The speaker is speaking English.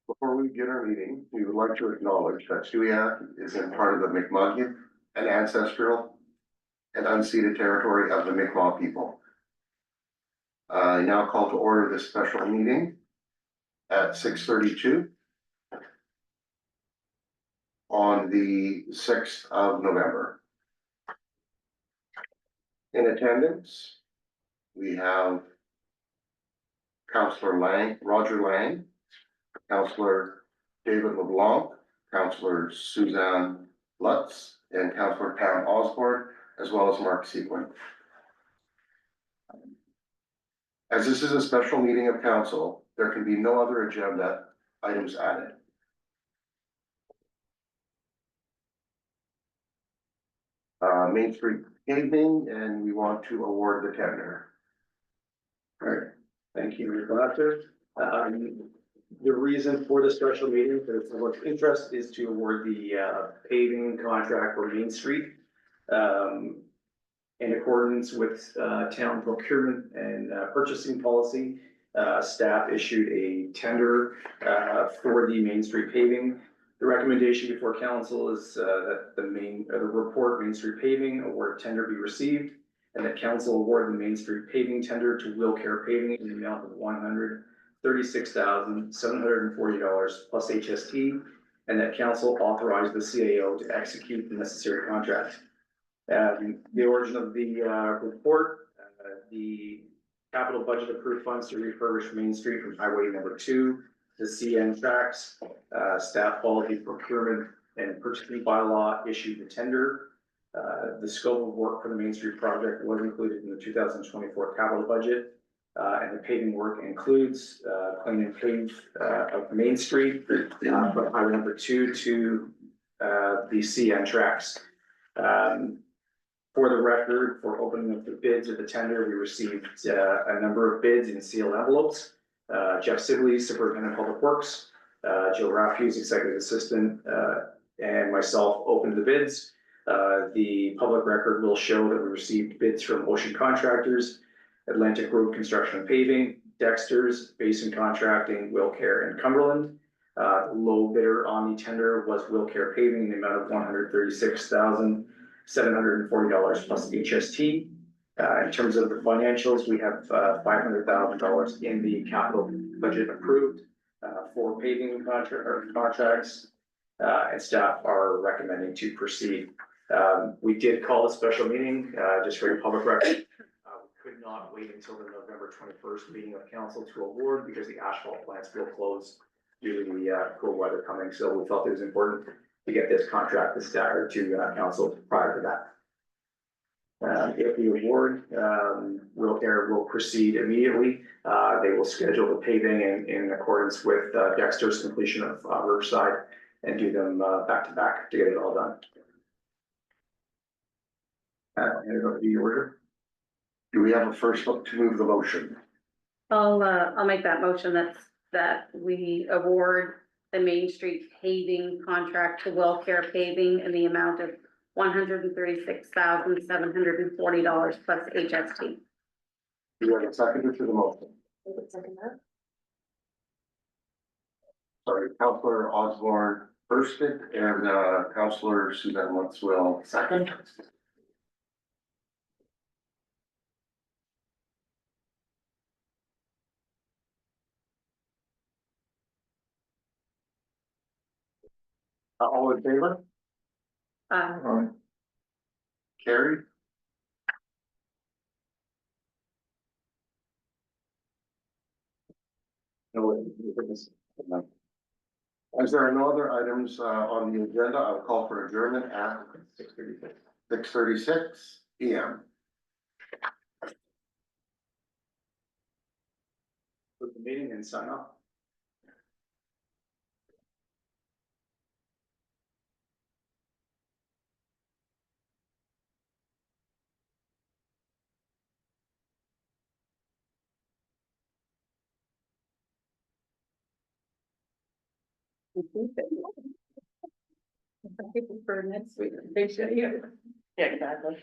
Before we begin our meeting, we would like to acknowledge that Stewiacke is in part of the Mi'kmaq, an ancestral and unceded territory of the Mi'kmaq people. I now call to order this special meeting at 6:32 on the 6th of November. In attendance, we have Councillor Roger Lang, Councillor David LeBlanc, Councillor Suzanne Lutz, and Councillor Pam Osborne, as well as Mark Sequin. As this is a special meeting of council, there can be no other agenda items added. Main Street paving, and we want to award the tender. All right, thank you, Mr. Glasser. The reason for the special meeting for the public interest is to award the paving contract for Main Street. In accordance with town procurement and purchasing policy, staff issued a tender for the Main Street paving. The recommendation before council is that the report Main Street paving award tender be received, and that council award the Main Street paving tender to Wilcare Paving in the amount of $136,740 plus HST, and that council authorize the CAO to execute the necessary contract. The origin of the report, the capital budget approved funds to refurbish Main Street from Highway number 2 to CN tracks. Staff quality procurement and purchasing bylaw issued the tender. The scope of work for the Main Street project was included in the 2024 capital budget. And the paving work includes clean and pave of Main Street from Highway number 2 to the CN tracks. For the record, for opening up the bids of the tender, we received a number of bids in sealed envelopes. Jeff Sibley, Superintendent of Public Works, Jill Rafuse, Executive Assistant, and myself opened the bids. The public record will show that we received bids from Ocean Contractors, Atlantic Road Construction and Paving, Dexter's, Basin Contracting, Wilcare, and Cumberland. The low bidder on the tender was Wilcare Paving in the amount of $136,740 plus HST. In terms of the financials, we have $500,000 in the capital budget approved for paving contracts, and staff are recommending to proceed. We did call a special meeting just for your public record. We could not wait until the November 21st meeting of council to award because the asphalt plants will close due to the cool weather coming. So we felt it was important to get this contract staggered to council prior to that. If the award, Wilcare will proceed immediately. They will schedule the paving in accordance with Dexter's completion of Riverside and do them back to back to get it all done. Hand it over to you, order. Do we have a first to move the motion? I'll make that motion that we award the Main Street paving contract to Wilcare Paving in the amount of $136,740 plus HST. Do we have a seconder to the motion? I would second that. Sorry, Councillor Osborne firsted and Councillor Suzanne Lutz will second. All in favor? Carried. No, as there are no other items on the agenda, I'll call for adjournment at 6:36 p.m. With the meeting and sign off. For next week, they should hear. Yeah, exactly.